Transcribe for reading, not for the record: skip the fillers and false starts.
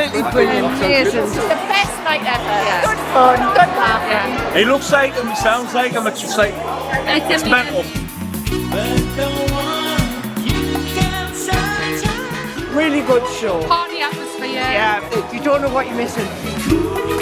Absolutely brilliant. Amazing. The best night ever. Yeah. Good fun, good laugh. Yeah. He looks like him, he sounds like him, it's just like, it's mental. Really good show. Party atmosphere. Yeah, you don't know what you're missing.